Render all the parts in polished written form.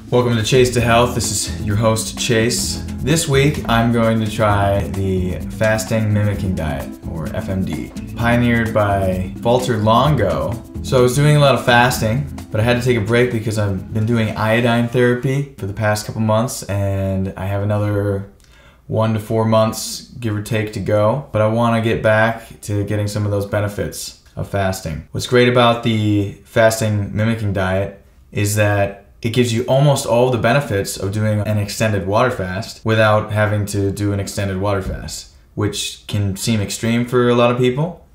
Welcome to Chase to Health. This is your host, Chase. This week, I'm going to try the fasting mimicking diet, or FMD, pioneered by Valter Longo. So I was doing a lot of fasting, but I had to take a break because I've been doing iodine therapy for the past couple months, and I have another 1 to 4 months, give or take, to go. But I want to get back to getting some of those benefits of fasting. What's great about the fasting mimicking diet is that it gives you almost all the benefits of doing an extended water fast without having to do an extended water fast, which can seem extreme for a lot of people.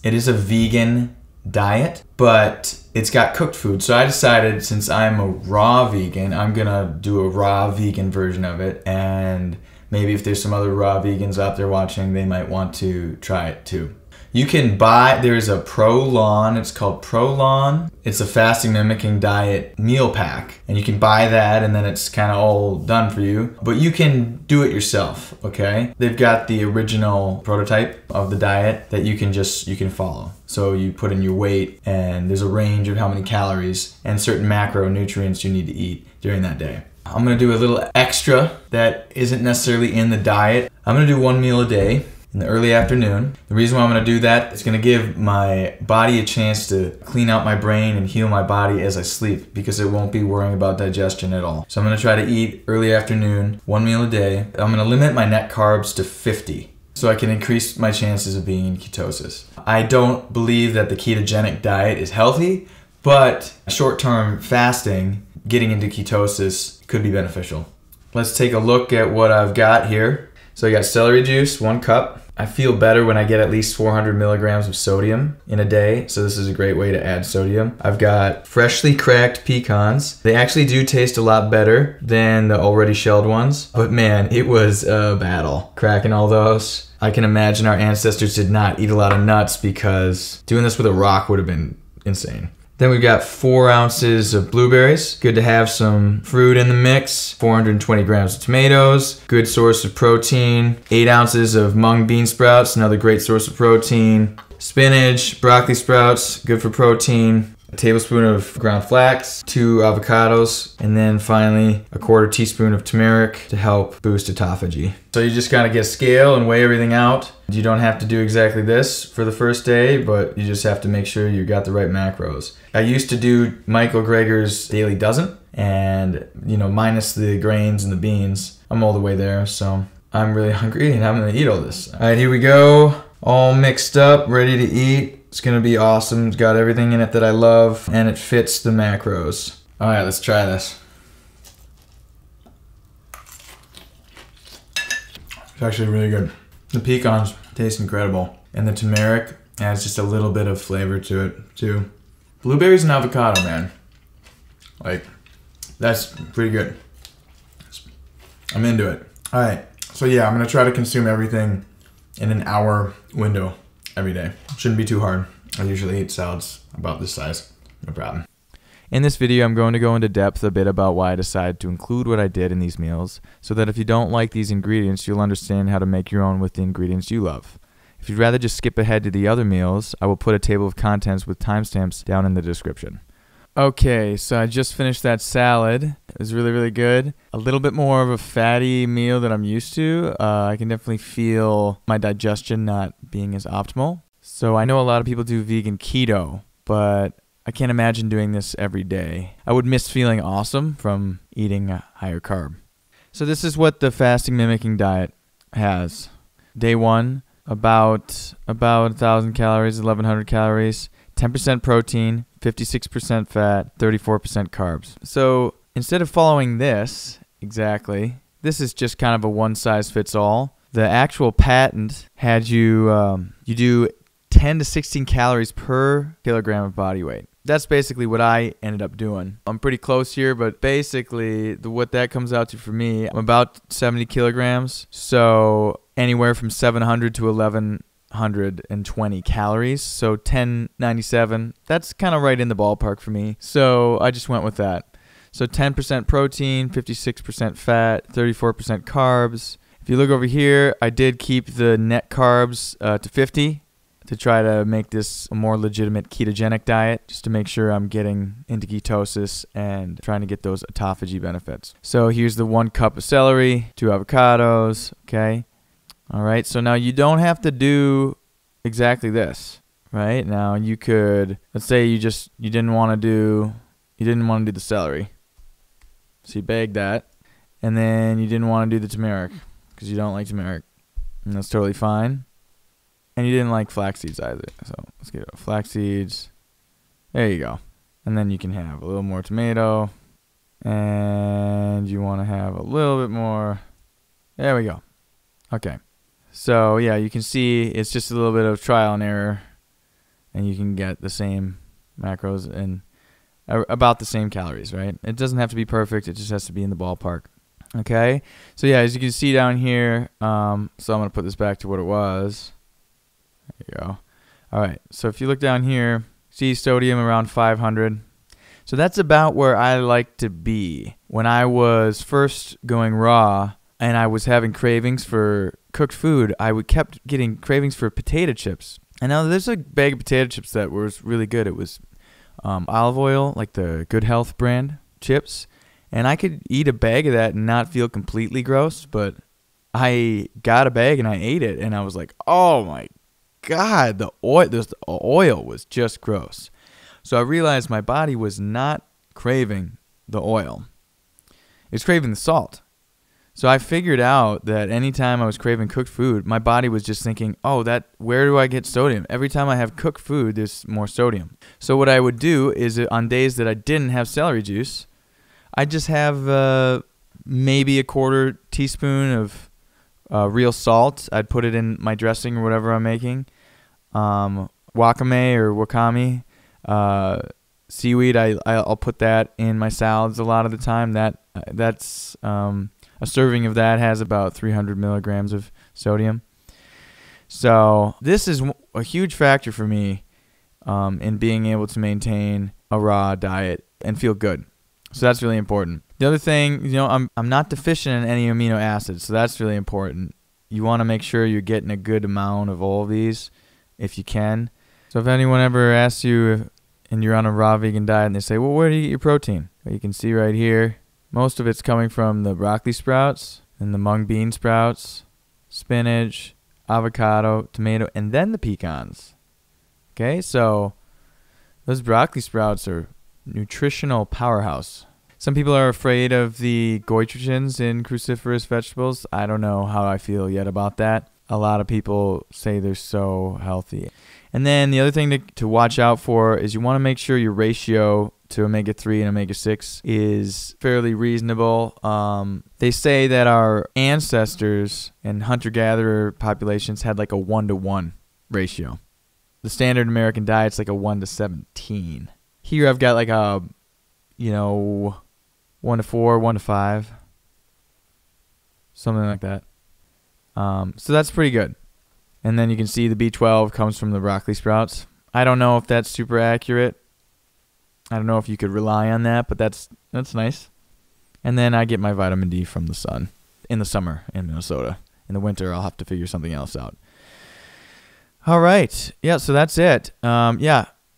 It is a vegan diet, but it's got cooked food. So I decided, since I'm a raw vegan, I'm gonna do a raw vegan version of it, and maybe if there's some other raw vegans out there watching, they might want to try it too. You can buy, there's a Pro-Lon, it's called Pro-Lon. It's a fasting mimicking diet meal pack. And you can buy that and then it's kind of all done for you. But you can do it yourself, okay? They've got the original prototype of the diet that you can follow. So you put in your weight and there's a range of how many calories and certain macronutrients you need to eat during that day. I'm gonna do a little extra that isn't necessarily in the diet. I'm gonna do 1 meal a day in the early afternoon. The reason why I'm gonna do that is gonna give my body a chance to clean out my brain and heal my body as I sleep, because it won't be worrying about digestion at all. So I'm gonna try to eat early afternoon, 1 meal a day. I'm gonna limit my net carbs to 50 so I can increase my chances of being in ketosis. I don't believe that the ketogenic diet is healthy, but short-term fasting, getting into ketosis, could be beneficial. Let's take a look at what I've got here. So I got celery juice, 1 cup. I feel better when I get at least 400 milligrams of sodium in a day, so this is a great way to add sodium. I've got freshly cracked pecans. They actually do taste a lot better than the already shelled ones, but man, it was a battle cracking all those. I can imagine our ancestors did not eat a lot of nuts, because doing this with a rock would have been insane. Then we've got 4 ounces of blueberries. Good to have some fruit in the mix. 420 grams of tomatoes. Good source of protein. 8 ounces of mung bean sprouts. Another great source of protein. Spinach, broccoli sprouts. Good for protein. A tablespoon of ground flax. 2 avocados. And then finally, a 1/4 teaspoon of turmeric to help boost autophagy. So you just gotta get a scale and weigh everything out. You don't have to do exactly this for the first day, but you just have to make sure you got the right macros. I used to do Michael Greger's Daily Dozen, and minus the grains and the beans, I'm all the way there. So I'm really hungry and I'm gonna eat all this. All right, here we go. All mixed up, ready to eat. It's gonna be awesome. It's got everything in it that I love, and it fits the macros. All right, let's try this. It's actually really good. The pecans taste incredible, and the turmeric adds just a little bit of flavor to it too. Blueberries and avocado, man. That's pretty good. I'm into it. All right, so yeah, I'm gonna try to consume everything in an hour window every day. Shouldn't be too hard. I usually eat salads about this size, no problem. In this video, I'm going to go into depth a bit about why I decided to include what I did in these meals, so that if you don't like these ingredients, you'll understand how to make your own with the ingredients you love. If you'd rather just skip ahead to the other meals, I will put a table of contents with timestamps down in the description. Okay, so I just finished that salad. It was really, really good. A little bit more of a fatty meal than I'm used to. I can definitely feel my digestion not being as optimal. So I know a lot of people do vegan keto, but I can't imagine doing this every day. I would miss feeling awesome from eating a higher carb. So this is what the fasting mimicking diet has. Day 1, about 1,000 calories, 1,100 calories, 10% protein, 56% fat, 34% carbs. So instead of following this exactly, this is just kind of a one-size-fits-all. The actual patent had you do 10 to 16 calories per kilogram of body weight. That's basically what I ended up doing. I'm pretty close here, but basically what that comes out to for me, I'm about 70 kilograms. So anywhere from 700 to 1,120 calories. So 1097, that's kind of right in the ballpark for me. So I just went with that. So 10% protein, 56% fat, 34% carbs. If you look over here, I did keep the net carbs to 50. to try to make this a more legitimate ketogenic diet, just to make sure I'm getting into ketosis and trying to get those autophagy benefits. So here's the 1 cup of celery, 2 avocados, okay? All right, so now you don't have to do exactly this, right? Now you could, let's say you didn't want to do the celery. So you bag that, and then you didn't want to do the turmeric because you don't like turmeric, and that's totally fine. And you didn't like flax seeds either. So let's get flax seeds. There you go. And then you can have a little more tomato. And you want to have a little bit more. There we go. Okay. So yeah, you can see it's just a little bit of trial and error. And you can get the same macros and about the same calories, right? It doesn't have to be perfect. It just has to be in the ballpark. Okay. So yeah, as you can see down here, so I'm going to put this back to what it was. There you go. All right. So if you look down here, see sodium around 500. So that's about where I like to be. When I was first going raw and I was having cravings for cooked food, I kept getting cravings for potato chips. And now there's a bag of potato chips that was really good. It was olive oil, like the Good Health brand chips. And I could eat a bag of that and not feel completely gross, but I got a bag and I ate it and I was like, oh my God, the oil was just gross. So I realized my body was not craving the oil. It was craving the salt. So I figured out that anytime I was craving cooked food, my body was just thinking, oh, where do I get sodium? Every time I have cooked food, there's more sodium. So what I would do is on days that I didn't have celery juice, I'd just have maybe a 1/4 teaspoon of real salt. I'd put it in my dressing or whatever I'm making. Wakame or wakame, seaweed. I'll put that in my salads a lot of the time. That's a serving of that has about 300 milligrams of sodium. So this is a huge factor for me in being able to maintain a raw diet and feel good. So that's really important. The other thing, I'm not deficient in any amino acids, so that's really important. You want to make sure you're getting a good amount of all of these if you can. So if anyone ever asks you and you're on a raw vegan diet and they say, well, where do you get your protein? Well, you can see right here, most of it's coming from the broccoli sprouts and the mung bean sprouts, spinach, avocado, tomato, and then the pecans. Okay, so those broccoli sprouts are nutritional powerhouse. Some people are afraid of the goitrogens in cruciferous vegetables. I don't know how I feel yet about that. A lot of people say they're so healthy. And then the other thing to watch out for is you want to make sure your ratio to omega-3 and omega-6 is fairly reasonable. They say that our ancestors and hunter-gatherer populations had like a 1-to-1 ratio. The standard American diet's like a 1-to-17. Here I've got like a, 1-to-4, 1-to-5, something like that. So that's pretty good. And then you can see the B12 comes from the broccoli sprouts. I don't know if that's super accurate. I don't know if you could rely on that, but that's nice. And then I get my vitamin D from the sun in the summer in Minnesota. In the winter, I'll have to figure something else out. All right. Yeah, so that's it.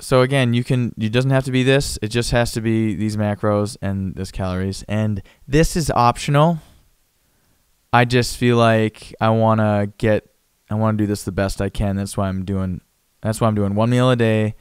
So again, it doesn't have to be this. It just has to be these macros and this calories. And this is optional. I just feel like I want to do this the best I can. That's why I'm doing 1 meal a day,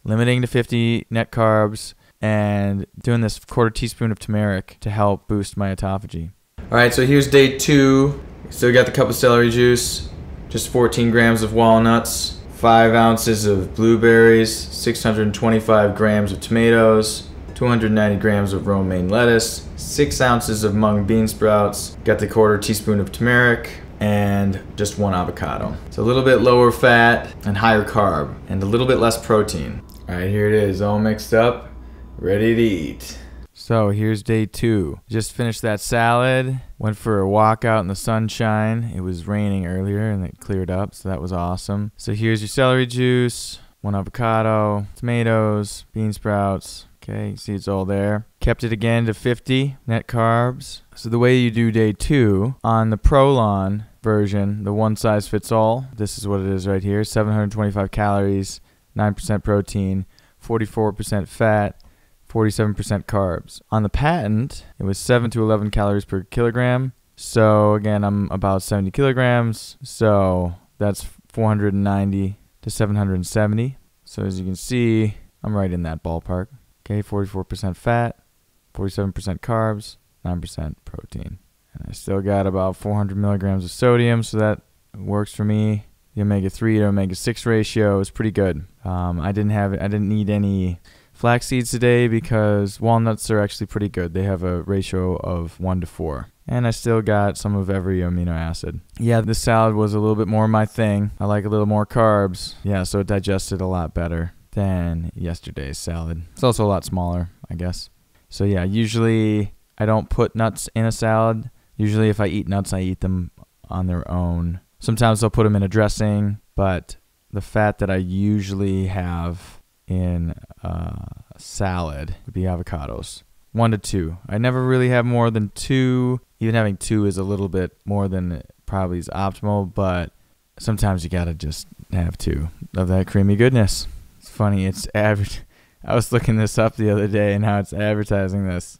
limiting to 50 net carbs, and doing this 1/4 teaspoon of turmeric to help boost my autophagy. All right, so here's day 2. Still got the cup of celery juice, just 14 grams of walnuts, 5 ounces of blueberries, 625 grams of tomatoes, 290 grams of romaine lettuce, 6 ounces of mung bean sprouts, got the 1/4 teaspoon of turmeric, and just 1 avocado. It's a little bit lower fat and higher carb, and a little bit less protein. All right, here it is, all mixed up, ready to eat. So here's day 2. Just finished that salad, went for a walk out in the sunshine. It was raining earlier and it cleared up, so that was awesome. So here's your celery juice, 1 avocado, tomatoes, bean sprouts. Okay, you see it's all there. Kept it again to 50 net carbs. So the way you do day 2, on the Prolon, version, the one size fits all. This is what it is right here. 725 calories, 9% protein, 44% fat, 47% carbs. On the patent, it was 7 to 11 calories per kilogram. So again, I'm about 70 kilograms. So that's 490 to 770. So as you can see, I'm right in that ballpark. Okay, 44% fat, 47% carbs, 9% protein. And I still got about 400 milligrams of sodium, so that works for me. The omega-3 to omega-6 ratio is pretty good. I didn't need any flax seeds today because walnuts are actually pretty good. They have a ratio of 1 to 4. And I still got some of every amino acid. Yeah, this salad was a little bit more my thing. I like a little more carbs. Yeah, so it digested a lot better than yesterday's salad. It's also a lot smaller, I guess. So yeah, usually I don't put nuts in a salad. Usually if I eat nuts, I eat them on their own. Sometimes I'll put them in a dressing, but the fat that I usually have in a salad would be avocados. 1 to 2. I never really have more than 2. Even having 2 is a little bit more than probably is optimal, but sometimes you gotta just have 2 of that creamy goodness. It's funny, it's average. I was looking this up the other day and how it's advertising this.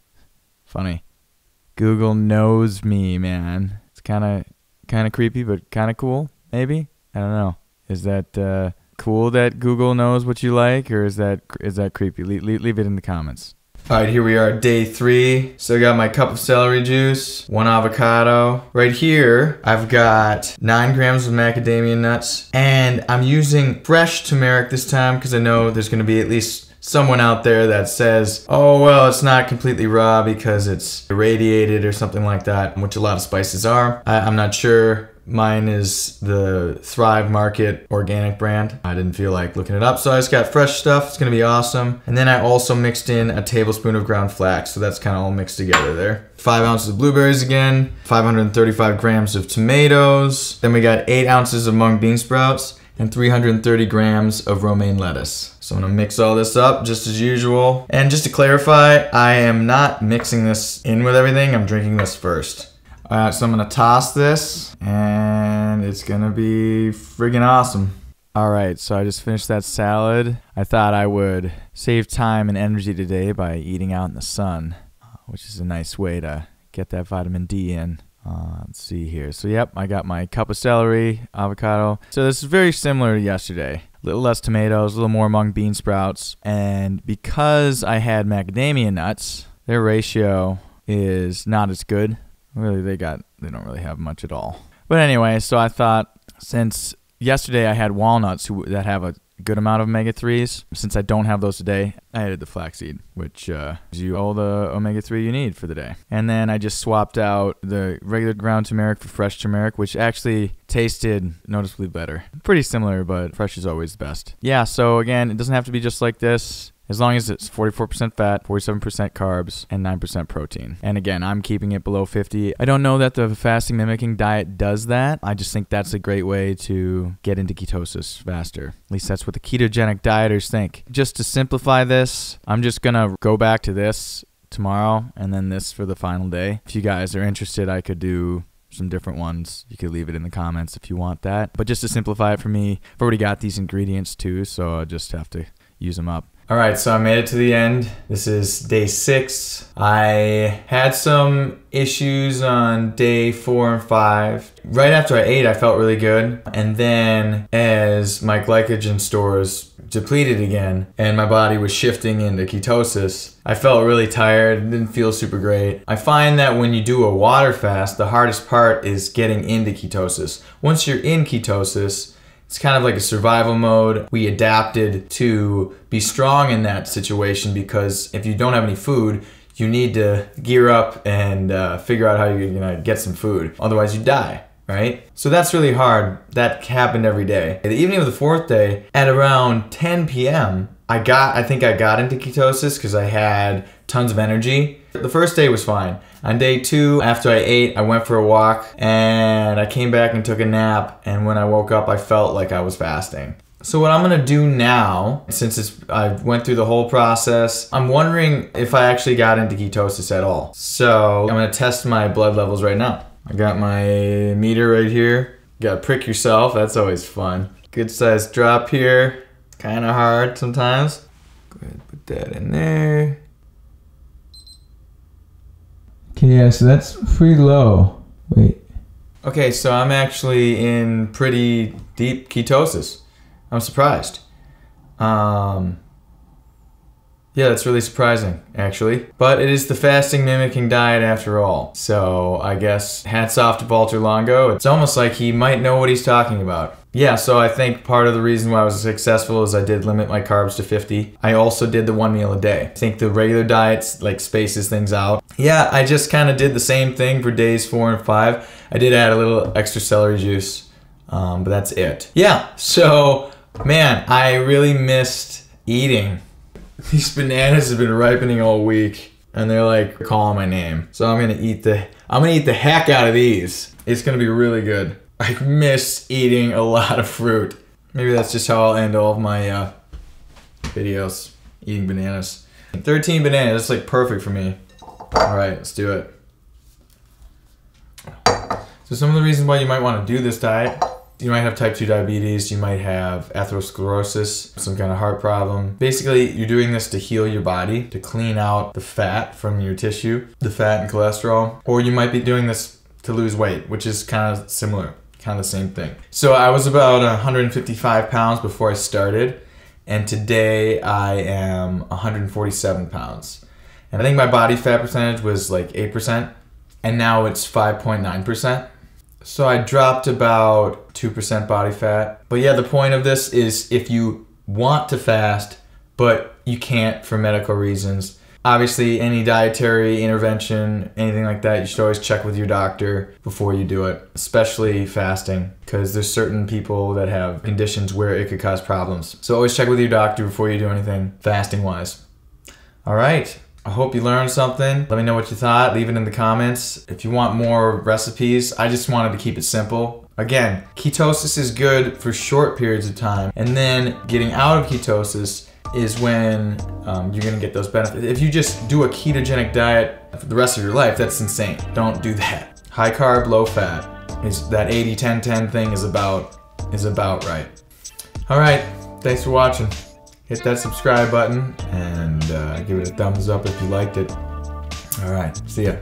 Funny. Google knows me, man. It's kind of creepy, but kind of cool, maybe? I don't know. Is that cool that Google knows what you like, or is that creepy? Leave it in the comments. All right, here we are, day 3. So I got my cup of celery juice, 1 avocado. Right here, I've got 9 grams of macadamia nuts, and I'm using fresh turmeric this time because I know there's gonna be at least someone out there that says, oh, well, it's not completely raw because it's irradiated or something like that, which a lot of spices are. I'm not sure. Mine is the Thrive Market organic brand. I didn't feel like looking it up, so I just got fresh stuff. It's gonna be awesome. And then I also mixed in a tablespoon of ground flax, so that's kind of all mixed together there. 5 ounces of blueberries again, 535 grams of tomatoes. Then we got 8 ounces of mung bean sprouts and 330 grams of romaine lettuce. So I'm gonna mix all this up just as usual. And just to clarify, I am not mixing this in with everything. I'm drinking this first. Alright, so I'm gonna toss this, and it's gonna be friggin' awesome. Alright, so I just finished that salad. I thought I would save time and energy today by eating out in the sun, which is a nice way to get that vitamin D in. Let's see here. So yep, I got my cup of celery, avocado. So this is very similar to yesterday. A little less tomatoes, a little more mung bean sprouts. And because I had macadamia nuts, their ratio is not as good. Really, they don't really have much at all. But anyway, so I thought since yesterday I had walnuts that have a good amount of omega-3s, since I don't have those today, I added the flaxseed, which gives you all the omega-3 you need for the day. And then I just swapped out the regular ground turmeric for fresh turmeric, which actually tasted noticeably better. Pretty similar, but fresh is always the best. Yeah, so again, it doesn't have to be just like this. As long as it's 44% fat, 47% carbs, and 9% protein. And again, I'm keeping it below 50. I don't know that the fasting mimicking diet does that. I just think that's a great way to get into ketosis faster. At least that's what the ketogenic dieters think. Just to simplify this, I'm just gonna go back to this tomorrow and then this for the final day. If you guys are interested, I could do some different ones. You could leave it in the comments if you want that. But just to simplify it for me, I've already got these ingredients too, so I just have to use them up. All right, so I made it to the end. This is day 6. I had some issues on day 4 and 5. Right after I ate, I felt really good. And then as my glycogen stores depleted again and my body was shifting into ketosis, I felt really tired, didn't feel super great. I find that when you do a water fast, the hardest part is getting into ketosis. Once you're in ketosis, it's kind of like a survival mode. We adapted to be strong in that situation because if you don't have any food, you need to gear up and figure out how you're gonna get some food. Otherwise you die, right? So that's really hard. That happened every day. The evening of the 4th day, at around 10 p.m., I think I got into ketosis because I had tons of energy. The first day was fine. On day 2, after I ate, I went for a walk and I came back and took a nap, and when I woke up, I felt like I was fasting. So what I'm gonna do now, since I went through the whole process, I'm wondering if I actually got into ketosis at all. So I'm gonna test my blood levels right now. I got my meter right here. Gotta prick yourself, that's always fun. Good size drop here. Kinda hard sometimes. Go ahead and put that in there. Okay, yeah, so that's pretty low. Wait. Okay, so I'm actually in pretty deep ketosis. I'm surprised. Yeah, that's really surprising, actually. But it is the fasting mimicking diet after all. So I guess hats off to Valter Longo. It's almost like he might know what he's talking about. Yeah, so I think part of the reason why I was successful is I did limit my carbs to 50. I also did the 1 meal a day. I think the regular diet like spaces things out. Yeah, I just kind of did the same thing for days 4 and 5. I did add a little extra celery juice, but that's it. Yeah, so man, I really missed eating. These bananas have been ripening all week and they're like calling my name. So I'm gonna eat the heck out of these. It's gonna be really good. I miss eating a lot of fruit. Maybe that's just how I'll end all of my videos, eating bananas. 13 bananas, that's like perfect for me. All right, let's do it. So some of the reasons why you might want to do this diet, you might have type 2 diabetes, you might have atherosclerosis, some kind of heart problem. Basically, you're doing this to heal your body, to clean out the fat from your tissue, the fat and cholesterol. Or you might be doing this to lose weight, which is kind of similar, kind of the same thing. So I was about 155 pounds before I started, and today I am 147 pounds. And I think my body fat percentage was like 8%, and now it's 5.9%. So I dropped about 2% body fat. But yeah, the point of this is if you want to fast, but you can't for medical reasons, obviously any dietary intervention, anything like that, you should always check with your doctor before you do it, especially fasting, because there's certain people that have conditions where it could cause problems. So always check with your doctor before you do anything fasting-wise. All right. I hope you learned something. Let me know what you thought. Leave it in the comments. If you want more recipes, I just wanted to keep it simple. Again, ketosis is good for short periods of time, and then getting out of ketosis is when you're gonna get those benefits. If you just do a ketogenic diet for the rest of your life, that's insane. Don't do that. High carb, low fat. Is that 80-10-10 thing is about right. All right, thanks for watching. Hit that subscribe button and give it a thumbs up if you liked it. All right, see ya.